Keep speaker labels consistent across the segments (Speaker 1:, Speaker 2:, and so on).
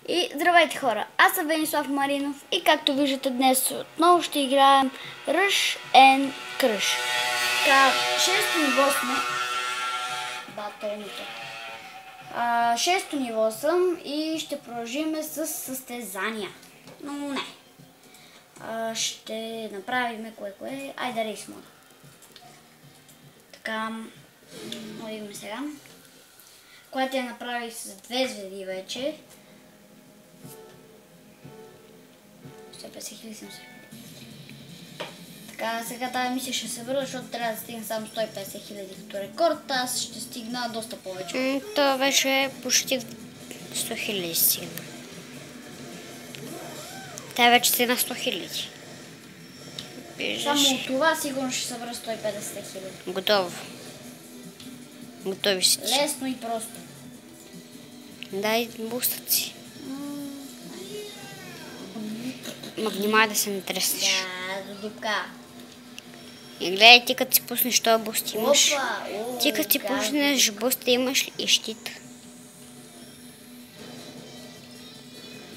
Speaker 1: И здравейте хора, аз съм Венислав Маринов и както виждате днес отново ще играем Rush and Crush. Така, 6-то ниво сме. Батоните. 6-то ниво съм и ще продължим с състезания. Но не. Ще направим кое. Айде рейс мода. Така, видим сега. Която я направих с 2 звезди вече. 150 000 съм се. Така, сега тази мисия ще се върна, защото трябва да стигна само 150 000 като рекорд. Аз ще стигна доста повече.
Speaker 2: Това вече почти 100 000 стигна. Тя вече стигна 100 000.
Speaker 1: Само от това сигурно ще събера 150 000.
Speaker 2: Готово. Готови си.
Speaker 1: Лесно и просто.
Speaker 2: Дай бустът си. Ма внимай да се не треснеш.
Speaker 1: Да, до дупка.
Speaker 2: И гледай, ти като си пуснеш този буст имаш.
Speaker 1: Опа!
Speaker 2: Ти като си пуснеш буста имаш и щит.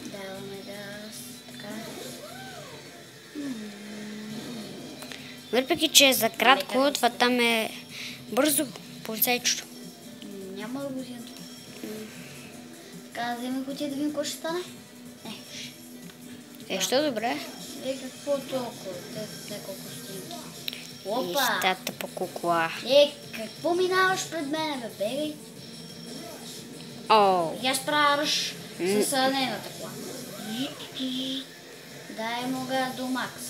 Speaker 1: Даваме газ. Така.
Speaker 2: Въпреки, че е за кратко, това там е бързо, полицайчето.
Speaker 1: Няма да го взема това. Така, взема кутия да видим какво ще стане.
Speaker 2: Що добре?
Speaker 1: Какво толкова? Няколко стинки.
Speaker 2: И
Speaker 1: Опа!
Speaker 2: стата по кукла.
Speaker 1: Какво минаваш пред мене, бе? Бегай.
Speaker 2: О,
Speaker 1: Я справяш с нейната кола. Дай му га до макс.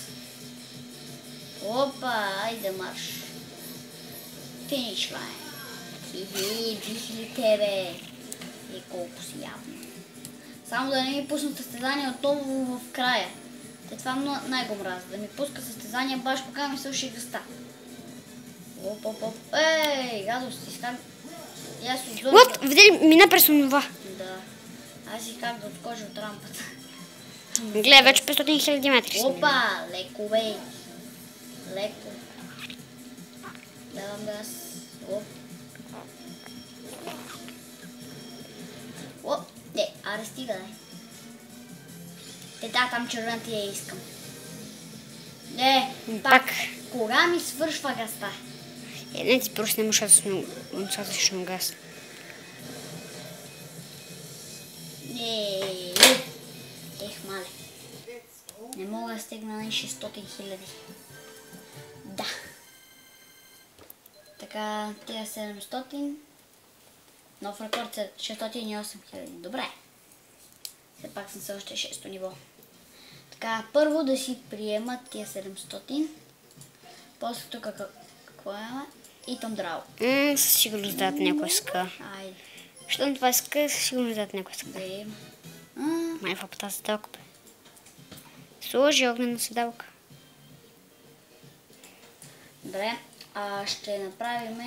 Speaker 1: Опа, айде марш. Финиш лайн. Хи-хи, бих ли тебе? И колко си явно. Само да не ми пуснат състезания отново в края. Това най-го мразя. Да ми пуска състезания баш кога ми свърши гъста. Оп. Ей, гадост, искам.
Speaker 2: вот, видели, мина през онова.
Speaker 1: Да. Аз и как да отскоча от рампата.
Speaker 2: Гледай, вече 500 000 метри.
Speaker 1: Опа, леко бей. Леко. Давам газ. Оп. Оп. Не, аре стига, да. Там червената я искам. Не, пак. Кога ми свършва газта?
Speaker 2: Не, ти просто не можеш достатъчно газ.
Speaker 1: Не. Мале. Не мога да стигна на 600 000. Да. Така, тия 700. Нов рекорд 608 000. Добре. Все пак съм все още 6-то ниво. Така, първо да си приемат тия 700. После тук какво е? И там драго.
Speaker 2: Със сигурност дадат някой ска.
Speaker 1: Айде.
Speaker 2: Щом това ска, със сигурност дадат някой ска.
Speaker 1: Да има.
Speaker 2: Май в тази седалка, бе. Сложи огнена седалка.
Speaker 1: Добре, ще направим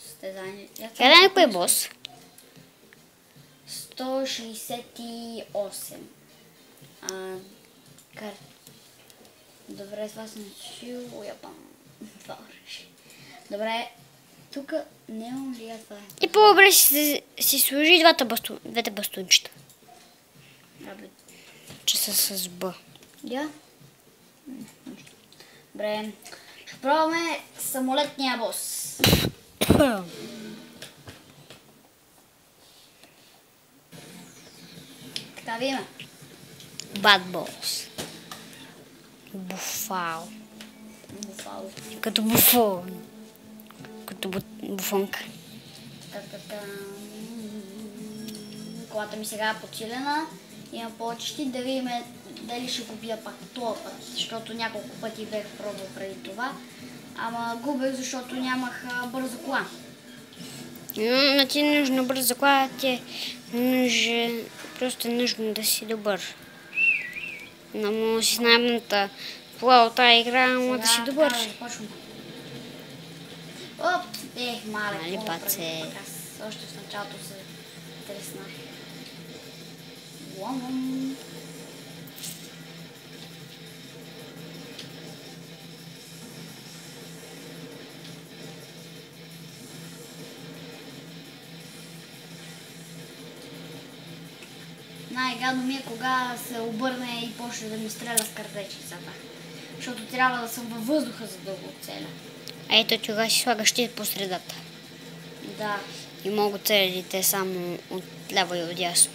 Speaker 1: състезание.
Speaker 2: Къде е някой бос?
Speaker 1: 168. Добре, това съм чул. Това реши. Добре, тук нямам ли това?
Speaker 2: И по-добре си сложи двете бастунчета. Че са с Б.
Speaker 1: Да? Добре, ще пробваме самолетния бос. Така видиме.
Speaker 2: Бад бос. Буфал.
Speaker 1: Буфало.
Speaker 2: Като буфон. Като буфонка.
Speaker 1: Колата ми сега е подсилена. Имам повече щит, да видим дали ще го бия пак този път, защото няколко пъти бях пробвал преди това. Ама губех, защото нямах бърза кола.
Speaker 2: Но ти е нужно бърза кола, ти е просто нужно да си добър. Но може си най-мната кола от тази игра, ама да си добър.
Speaker 1: Оп, мале.
Speaker 2: Нали, баце?
Speaker 1: Още в началото се треснах. Най-гадно ми е кога се обърне и почне да ми стреля с картечицата. Защото трябва да съм във въздуха, за да го целя.
Speaker 2: Ето тогава си слагаш щит по средата.
Speaker 1: Да.
Speaker 2: И мога целите само от ляво и от дясно.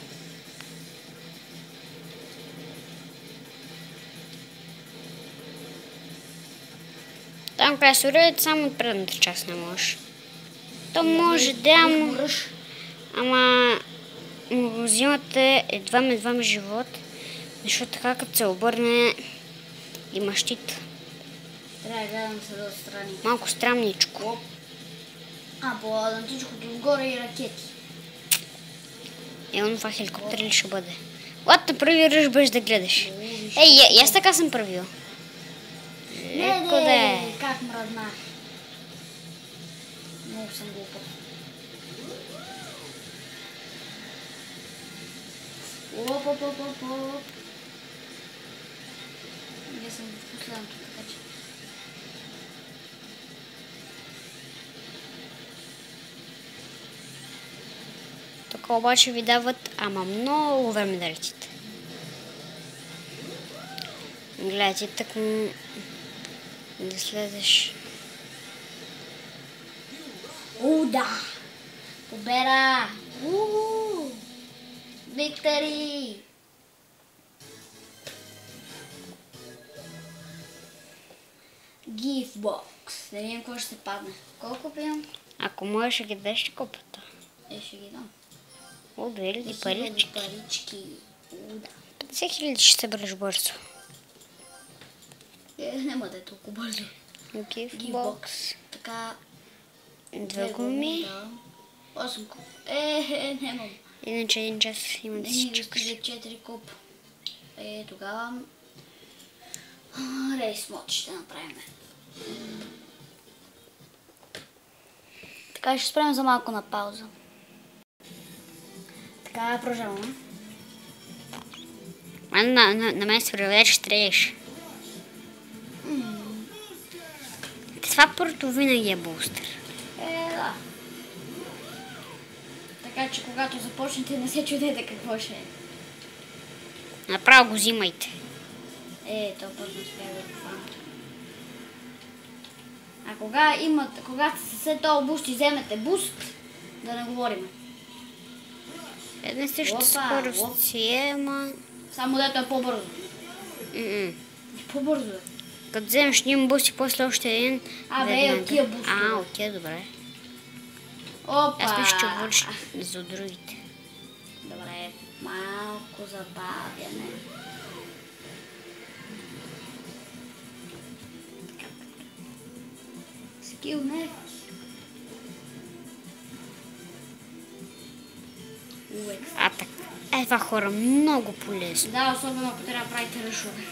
Speaker 2: Там къде се уредят, само от предната част не можеш. То може да му... Ама му взимате едва живот, защото така като се обърне има щит.
Speaker 1: Трябва да гледам се да отстрани.
Speaker 2: Малко странничко.
Speaker 1: Оп. А, по античкото отгоре и ракети.
Speaker 2: Това хеликоптер ли ще бъде? Лад направи ръж без да гледаш. Ей, аз така съм правил.
Speaker 1: Не, как мръдна. Много съм глупа. Оп. Не съм в последното, така че.
Speaker 2: Тук обаче ви дават, ама много време да летите. Гледайте, так да слезеш.
Speaker 1: Да! Победа! Виктори! Гифбокс. Да видим какво ще се падне. Колко прием?
Speaker 2: Ако можеш, ще ги дадеш копата.
Speaker 1: Ще ги дам.
Speaker 2: Дали ли парички?
Speaker 1: Парички. Да.
Speaker 2: 50 000 ще се бъдеш бързо.
Speaker 1: Няма да е толкова бързо.
Speaker 2: Гифбокс.
Speaker 1: Така.
Speaker 2: 2 гуми.
Speaker 1: 8 куп. Нямам.
Speaker 2: Иначе един час има да си чакаш.
Speaker 1: 4 куп. Тогава рейс мод ще направим. Така ще спрем за малко на пауза. Така продължаваме.
Speaker 2: На мен се преведеш, ще стреляш. Това първото винаги е бустер.
Speaker 1: Да. Така че когато започнете, не се чудете какво ще е.
Speaker 2: Направо го взимайте.
Speaker 1: То път не успя да го фана. А когато след този буст и вземете буст, да не говорим.
Speaker 2: Една същата скорост си е, ама...
Speaker 1: Само дето е по-бързо. По-бързо е.
Speaker 2: Като вземеш един буст и после още един...
Speaker 1: от тия бустове.
Speaker 2: От тия, добре.
Speaker 1: Опа!
Speaker 2: Аз мисля, че говориш за другите.
Speaker 1: Добре, малко забавяне. Скил, не.
Speaker 2: Така. Това хора много полезно.
Speaker 1: Да, особено ако трябва да правите ръшове.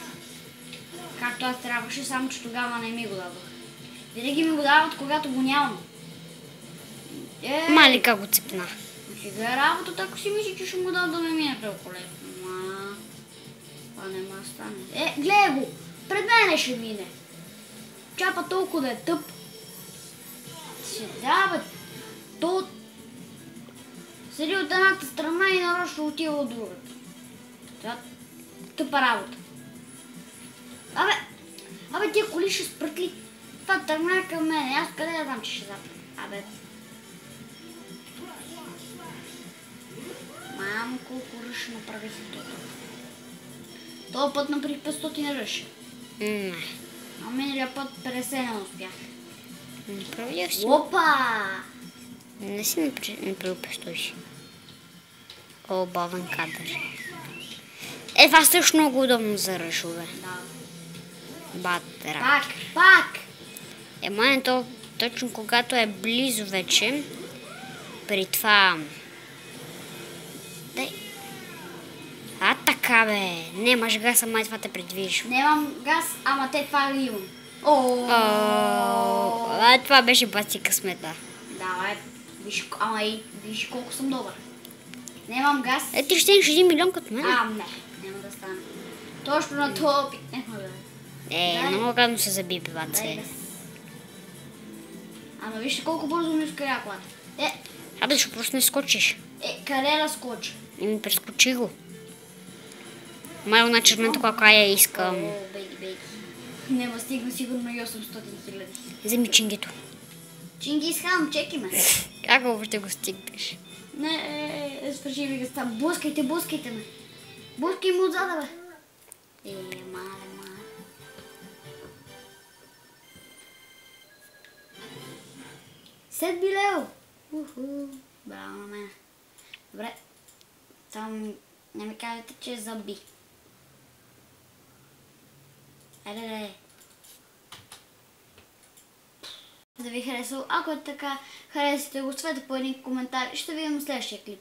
Speaker 1: Както аз трябваше, само че тогава не ми го дадох. Винаги ми го дават, когато го нямам.
Speaker 2: Мали как го цепна.
Speaker 1: Сега е работата, ако си мисли, че ще му дам да ме мине толкова лесно. Това не ма стане. Гледай го! Пред мене ще мине. Чапа толкова да е тъп. Ще дава. То седи от едната страна и нарочно отива от другата. Това тъпа работа. Абе, тия коли ще спрат ли? Това тръгна към мене. Аз къде да знам, че ще запра? Мамо, колко ръж направих това. Този път направих 500 ръж.
Speaker 2: Не.
Speaker 1: А миналия път 50 не успях.
Speaker 2: Направил си.
Speaker 1: Опа!
Speaker 2: Не си направил 500. О, бавен кадър. Това също много удобно за ръжове.
Speaker 1: Да.
Speaker 2: Батера.
Speaker 1: Пак!
Speaker 2: Май то точно когато е близо вече, при това... Така бе, нямаш газ, ама това те предвижда.
Speaker 1: Нямам газ, ама те това ли имам.
Speaker 2: Това беше баци късмета.
Speaker 1: Давай, виж колко съм добър. Нямам газ.
Speaker 2: Ти ще имаш 1 милион като мен.
Speaker 1: Няма да стане. Точно на това опит.
Speaker 2: Много гадно се заби биваце.
Speaker 1: Ама вижте колко бързо ми ускоря колата.
Speaker 2: Ще просто не скочиш.
Speaker 1: Къде да скочи?
Speaker 2: Прескочи го. Майо на черната кака я искам.
Speaker 1: О, бейги. Нема стигна сигурно и 800 000.
Speaker 2: Вземи чингито.
Speaker 1: Чингис Хан, чеки ме.
Speaker 2: Как въобще го стигнеш?
Speaker 1: Не, свърши ми гъста. Блъскайте ме. Блъскай му отзада, бе. Мале. Сет билео. Браво на мен. Добре. Само не ми кажете, че е зъби. Айде. Да ви харесало. Ако е така, харесате го, оставете по един коментар и ще видим в следващия клип.